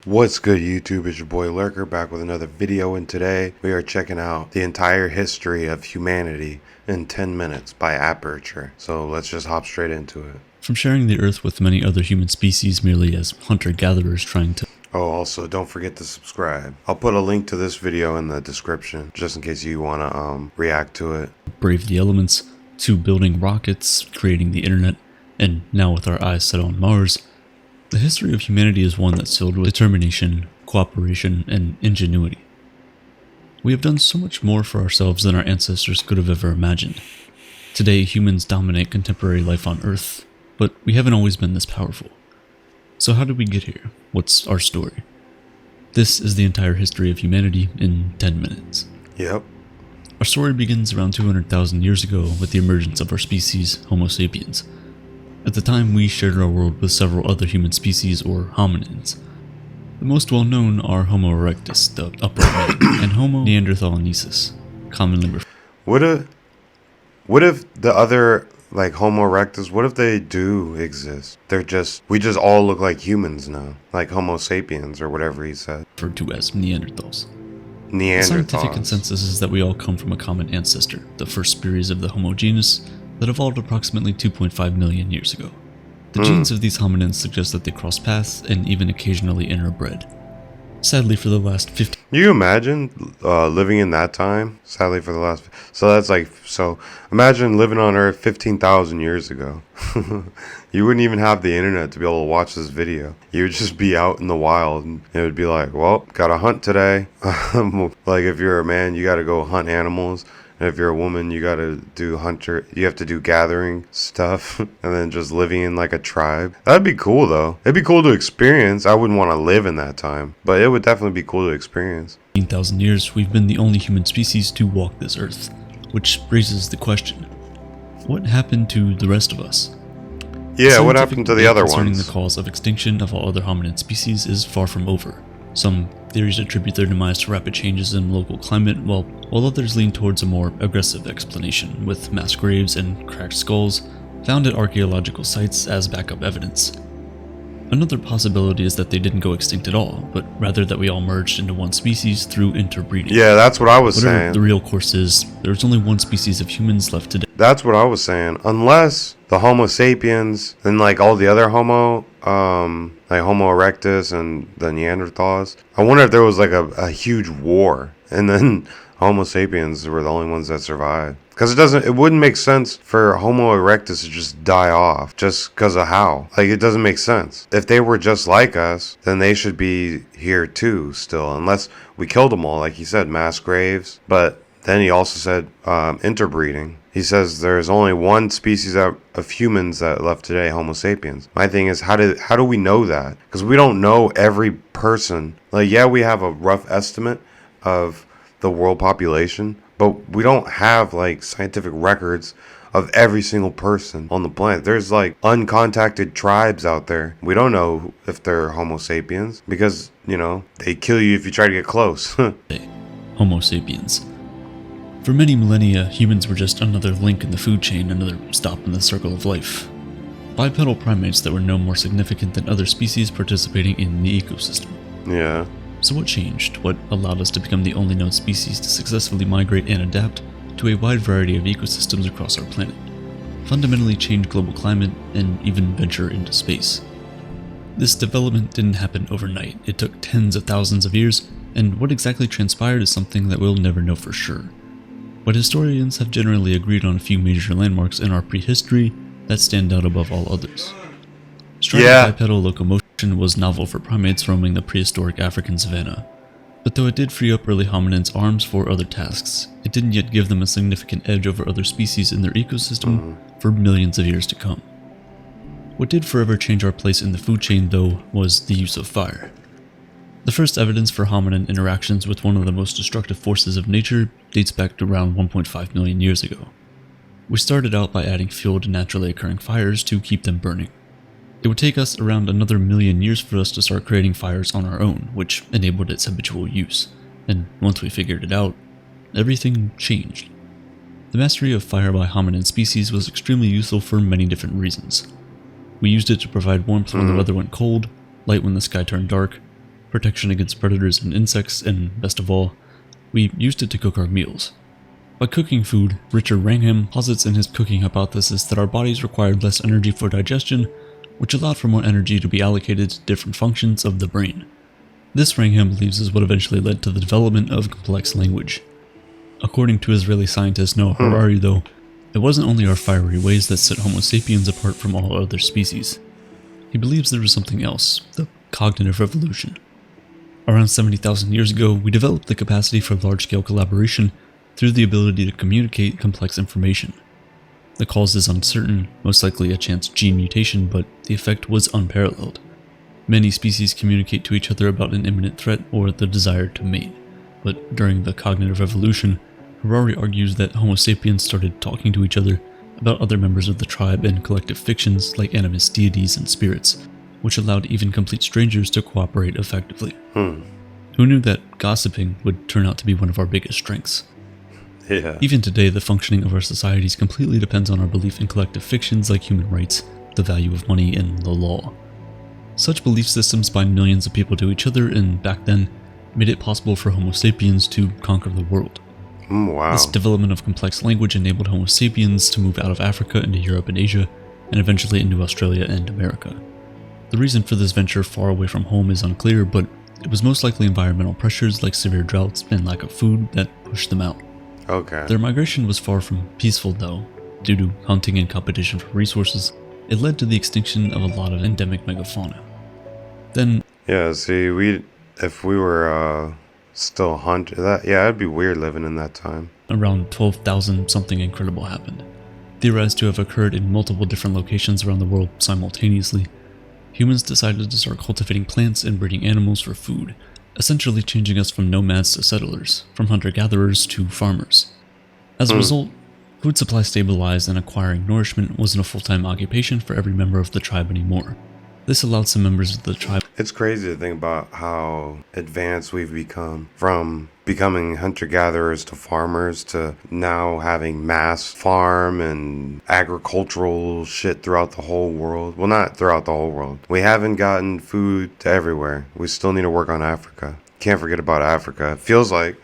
What's good, YouTube? It's your boy Lurker back with another video, and today we are checking out the entire history of humanity in 10 minutes by Aperture. So let's just hop straight into it. From sharing the earth with many other human species merely as hunter-gatherers trying to... Oh, also don't forget to subscribe. I'll put a link to this video in the description just in case you want to react to it. Brave the elements, to building rockets, creating the internet, and now with our eyes set on Mars. The history of humanity is one that's filled with determination, cooperation, and ingenuity. We have done so much more for ourselves than our ancestors could have ever imagined. Today, humans dominate contemporary life on Earth, but we haven't always been this powerful. So how did we get here? What's our story? This is the entire history of humanity in 10 minutes. Yep. Our story begins around 200,000 years ago with the emergence of our species, Homo sapiens. At the time, we shared our world with several other human species, or hominins. The most well-known are Homo erectus, the upright man, and Homo neanderthalensis, commonly referred. What if the other, like Homo erectus, what if they do exist? We just all look like humans now, like Homo sapiens or whatever he said. Referred to as Neanderthals. The scientific consensus is that we all come from a common ancestor, the first species of the Homo genus, that evolved approximately 2.5 million years ago. The genes of these hominins suggest that they cross paths and even occasionally interbred. Sadly, for the last 50... You imagine living in that time? Sadly, for the last... So imagine living on Earth 15,000 years ago. You wouldn't even have the internet to be able to watch this video. You would just be out in the wild, and it would be like, well, gotta hunt today. Like, if you're a man, you gotta go hunt animals. And if you're a woman, you gotta do you have to do gathering stuff, and then just living in like a tribe. That'd be cool though. It'd be cool to experience. I wouldn't want to live in that time, but it would definitely be cool to experience. 15,000 years, we've been the only human species to walk this earth, which raises the question, what happened to the rest of us? Yeah, what happened to the other ones? Concerning the cause of extinction of all other hominid species is far from over. Some theories attribute their demise to rapid changes in local climate, while others lean towards a more aggressive explanation, with mass graves and cracked skulls found at archaeological sites as backup evidence. Another possibility is that they didn't go extinct at all, but rather that we all merged into one species through interbreeding. Yeah, that's what I was saying. The real course is, there's only one species of humans left today. That's what I was saying. Unless the Homo sapiens and like all the other Homo erectus and the Neanderthals. I wonder if there was like a huge war and then Homo sapiens were the only ones that survived. Because it wouldn't make sense for Homo erectus to just die off just because of how. Like, it doesn't make sense. If they were just like us, then they should be here too still. Unless we killed them all, like he said, mass graves. But then he also said interbreeding. He says there's only one species of humans that left today, Homo sapiens. My thing is, how do we know that? Because we don't know every person. Like, yeah, we have a rough estimate of the world population, but we don't have like scientific records of every single person on the planet. There's like uncontacted tribes out there. We don't know if they're Homo sapiens because, you know, they kill you if you try to get close. Homo sapiens. For many millennia, humans were just another link in the food chain, another stop in the circle of life. Bipedal primates that were no more significant than other species participating in the ecosystem. Yeah. So what changed? What allowed us to become the only known species to successfully migrate and adapt to a wide variety of ecosystems across our planet? Fundamentally change global climate and even venture into space. This development didn't happen overnight. It took tens of thousands of years, and what exactly transpired is something that we'll never know for sure. But historians have generally agreed on a few major landmarks in our prehistory that stand out above all others. Bipedal locomotion was novel for primates roaming the prehistoric African savanna. But though it did free up early hominins' arms for other tasks, it didn't yet give them a significant edge over other species in their ecosystem for millions of years to come. What did forever change our place in the food chain, though, was the use of fire. The first evidence for hominin interactions with one of the most destructive forces of nature dates back to around 1.5 million years ago. We started out by adding fuel to naturally occurring fires to keep them burning. It would take us around another million years for us to start creating fires on our own, which enabled its habitual use. And once we figured it out, everything changed. The mastery of fire by hominin species was extremely useful for many different reasons. We used it to provide warmth when the weather went cold, light when the sky turned dark, protection against predators and insects, and best of all, we used it to cook our meals. By cooking food, Richard Wrangham posits in his cooking hypothesis that our bodies required less energy for digestion, which allowed for more energy to be allocated to different functions of the brain. This, Wrangham believes, is what eventually led to the development of complex language. According to Israeli scientist Noah Harari, though, it wasn't only our fiery ways that set Homo sapiens apart from all other species. He believes there was something else, the cognitive revolution. Around 70,000 years ago, we developed the capacity for large-scale collaboration through the ability to communicate complex information. The cause is uncertain, most likely a chance gene mutation, but the effect was unparalleled. Many species communicate to each other about an imminent threat or the desire to mate, but during the cognitive revolution, Harari argues that Homo sapiens started talking to each other about other members of the tribe in collective fictions like animist deities and spirits, which allowed even complete strangers to cooperate effectively. Who knew that gossiping would turn out to be one of our biggest strengths? Yeah. Even today, the functioning of our societies completely depends on our belief in collective fictions like human rights, the value of money, and the law. Such belief systems bind millions of people to each other, and back then, made it possible for Homo sapiens to conquer the world. Wow. This development of complex language enabled Homo sapiens to move out of Africa into Europe and Asia, and eventually into Australia and America. The reason for this venture far away from home is unclear, but it was most likely environmental pressures like severe droughts and lack of food that pushed them out. Okay. Their migration was far from peaceful, though. Due to hunting and competition for resources, it led to the extinction of a lot of endemic megafauna. Then, Yeah, see, if we were still hunting, it'd be weird living in that time. around 12,000, something incredible happened. Theorized to have occurred in multiple different locations around the world simultaneously, humans decided to start cultivating plants and breeding animals for food, essentially changing us from nomads to settlers, from hunter-gatherers to farmers. As a result, food supply stabilized and acquiring nourishment wasn't a full-time occupation for every member of the tribe anymore. This allowed some members of the tribe. It's crazy to think about how advanced we've become, from becoming hunter-gatherers to farmers to now having mass farm and agricultural shit throughout the whole world. Well, not throughout the whole world. We haven't gotten food to everywhere. We still need to work on Africa. Can't forget about Africa. It feels like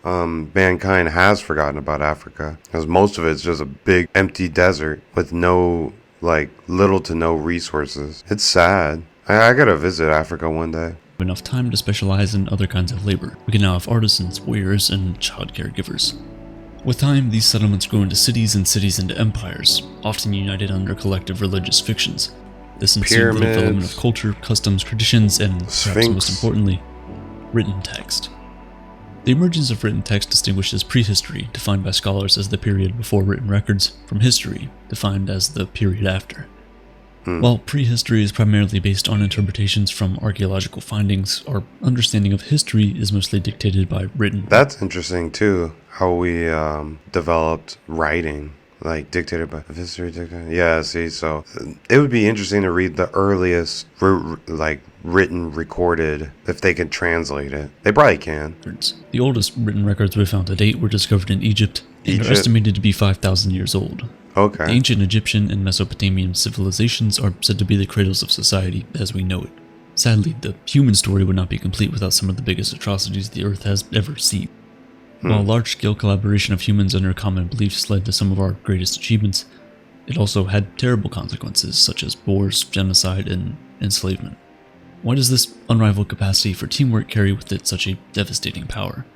mankind has forgotten about Africa, because most of it's just a big empty desert with little to no resources. It's sad. I gotta visit Africa one day. Enough time to specialize in other kinds of labor. We can now have artisans, warriors, and child caregivers. With time, these settlements grew into cities and cities into empires, often united under collective religious fictions. This ensued the development of culture, customs, traditions, and, perhaps most importantly, written text. The emergence of written text distinguishes prehistory, defined by scholars as the period before written records, from history, defined as the period after. While prehistory is primarily based on interpretations from archaeological findings, our understanding of history is mostly dictated by written. That's interesting too, how we developed writing, dictated by history. Yeah, see, so it would be interesting to read the earliest, written, recorded, if they can translate it. They probably can. The oldest written records we've found to date were discovered in Egypt and are estimated to be 5,000 years old. Okay. The ancient Egyptian and Mesopotamian civilizations are said to be the cradles of society as we know it. Sadly, the human story would not be complete without some of the biggest atrocities the Earth has ever seen. While large-scale collaboration of humans under common beliefs led to some of our greatest achievements, it also had terrible consequences such as wars, genocide, and enslavement. Why does this unrivaled capacity for teamwork carry with it such a devastating power?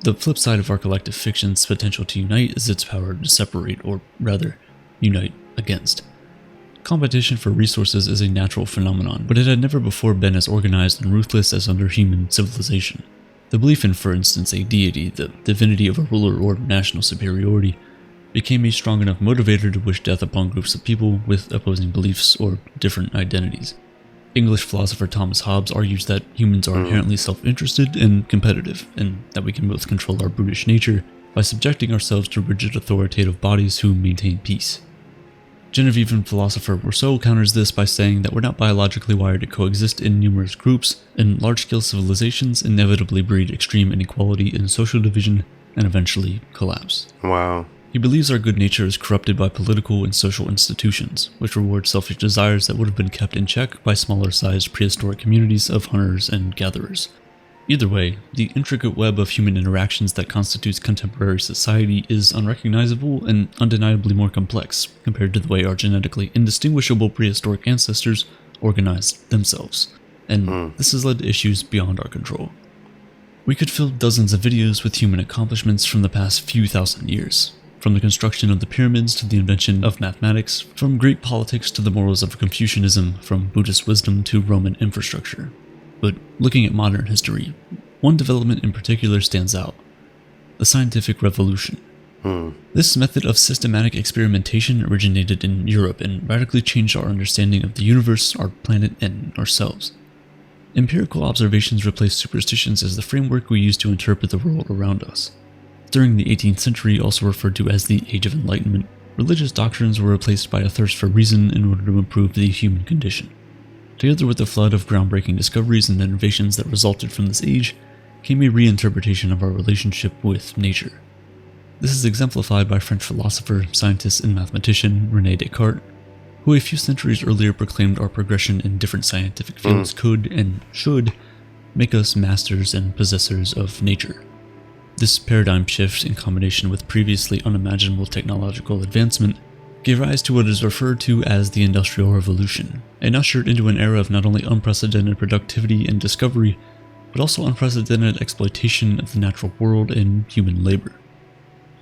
The flip side of our collective fiction's potential to unite is its power to separate, or rather, unite against. Competition for resources is a natural phenomenon, but it had never before been as organized and ruthless as under human civilization. The belief in, for instance, a deity, the divinity of a ruler or national superiority, became a strong enough motivator to wish death upon groups of people with opposing beliefs or different identities. English philosopher Thomas Hobbes argues that humans are inherently self-interested and competitive, and that we can both control our brutish nature by subjecting ourselves to rigid authoritative bodies who maintain peace. Genevieve philosopher Rousseau counters this by saying that we're not biologically wired to coexist in numerous groups, and large-scale civilizations inevitably breed extreme inequality and social division and eventually collapse. Wow. He believes our good nature is corrupted by political and social institutions, which reward selfish desires that would have been kept in check by smaller-sized prehistoric communities of hunters and gatherers. Either way, the intricate web of human interactions that constitutes contemporary society is unrecognizable and undeniably more complex compared to the way our genetically indistinguishable prehistoric ancestors organized themselves, and this has led to issues beyond our control. We could fill dozens of videos with human accomplishments from the past few thousand years. From the construction of the pyramids to the invention of mathematics, from Greek politics to the morals of Confucianism, from Buddhist wisdom to Roman infrastructure. But looking at modern history, one development in particular stands out: the scientific revolution. This method of systematic experimentation originated in Europe and radically changed our understanding of the universe, our planet, and ourselves. Empirical observations replaced superstitions as the framework we use to interpret the world around us. During the 18th century, also referred to as the Age of Enlightenment, religious doctrines were replaced by a thirst for reason in order to improve the human condition. Together with the flood of groundbreaking discoveries and innovations that resulted from this age, came a reinterpretation of our relationship with nature. This is exemplified by French philosopher, scientist, and mathematician René Descartes, who a few centuries earlier proclaimed our progression in different scientific fields could and should make us masters and possessors of nature. This paradigm shift, in combination with previously unimaginable technological advancement, gave rise to what is referred to as the Industrial Revolution, and ushered into an era of not only unprecedented productivity and discovery, but also unprecedented exploitation of the natural world and human labor.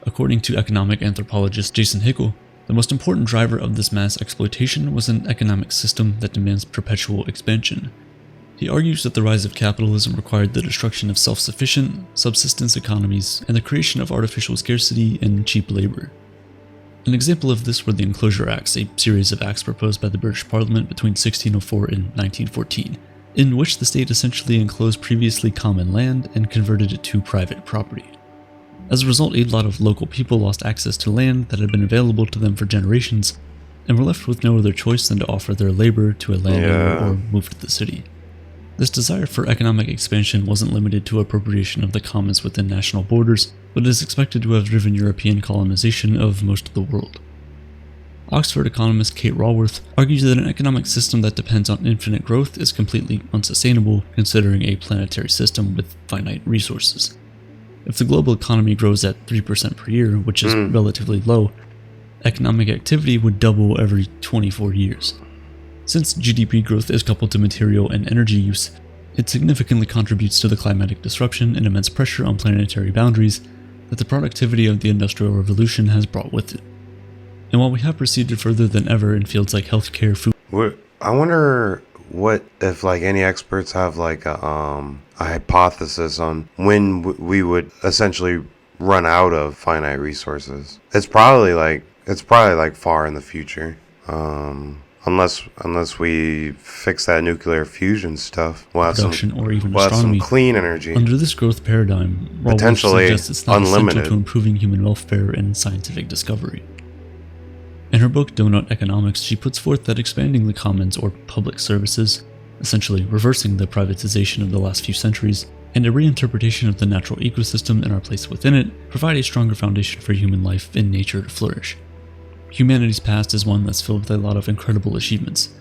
According to economic anthropologist Jason Hickel, the most important driver of this mass exploitation was an economic system that demands perpetual expansion. He argues that the rise of capitalism required the destruction of self-sufficient, subsistence economies and the creation of artificial scarcity and cheap labor. An example of this were the Enclosure Acts, a series of acts proposed by the British Parliament between 1604 and 1914, in which the state essentially enclosed previously common land and converted it to private property. As a result, a lot of local people lost access to land that had been available to them for generations, and were left with no other choice than to offer their labor to a landowner or move to the city. This desire for economic expansion wasn't limited to appropriation of the commons within national borders, but is expected to have driven European colonization of most of the world. Oxford economist Kate Raworth argues that an economic system that depends on infinite growth is completely unsustainable, considering a planetary system with finite resources. If the global economy grows at 3% per year, which is relatively low, economic activity would double every 24 years. Since GDP growth is coupled to material and energy use, it significantly contributes to the climatic disruption and immense pressure on planetary boundaries that the productivity of the Industrial Revolution has brought with it. And while we have proceeded further than ever in fields like healthcare, food... I wonder what if any experts have a hypothesis on when we would essentially run out of finite resources. It's probably far in the future. Unless we fix that nuclear fusion stuff, we'll have or even astronomy. Some clean energy. Under this growth paradigm, potentially suggests it's not unlimited essential to improving human welfare and scientific discovery. In her book Donut Economics, she puts forth that expanding the commons or public services, essentially reversing the privatization of the last few centuries, and a reinterpretation of the natural ecosystem and our place within it, provide a stronger foundation for human life and nature to flourish. Humanity's past is one that's filled with a lot of incredible achievements.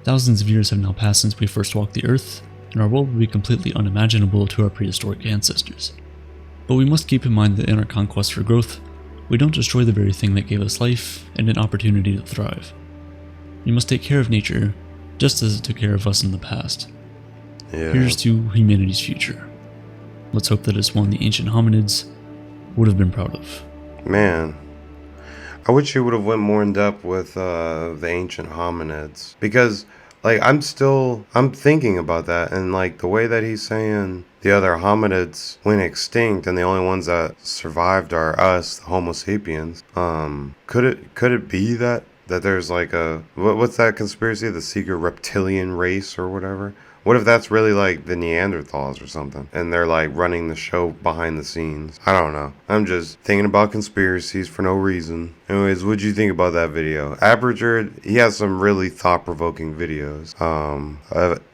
Thousands of years have now passed since we first walked the earth, and our world would be completely unimaginable to our prehistoric ancestors. But we must keep in mind that in our conquest for growth, we don't destroy the very thing that gave us life and an opportunity to thrive. We must take care of nature, just as it took care of us in the past. Here's to humanity's future. Let's hope that it's one the ancient hominids would have been proud of. Man, I wish you would have went more in depth with the ancient hominids, because I'm thinking about that, and the way that he's saying the other hominids went extinct and the only ones that survived are us, the Homo sapiens. Could it be that there's what's that conspiracy, the secret reptilian race or whatever? What if that's really the Neanderthals or something, and they're running the show behind the scenes? I don't know. I'm just thinking about conspiracies for no reason. Anyways, what'd you think about that video? Aperture, he has some really thought-provoking videos.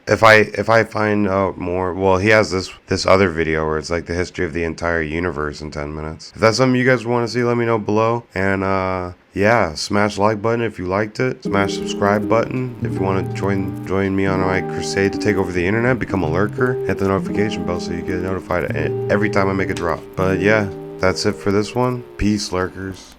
If I find out more, well, he has this other video where it's like the history of the entire universe in 10 minutes. If that's something you guys want to see, let me know below. And yeah, smash like button if you liked it. Smash subscribe button if you want to join me on my crusade to take over the internet. Become a lurker. Hit the notification bell so you get notified every time I make a drop. But yeah, that's it for this one. Peace, lurkers.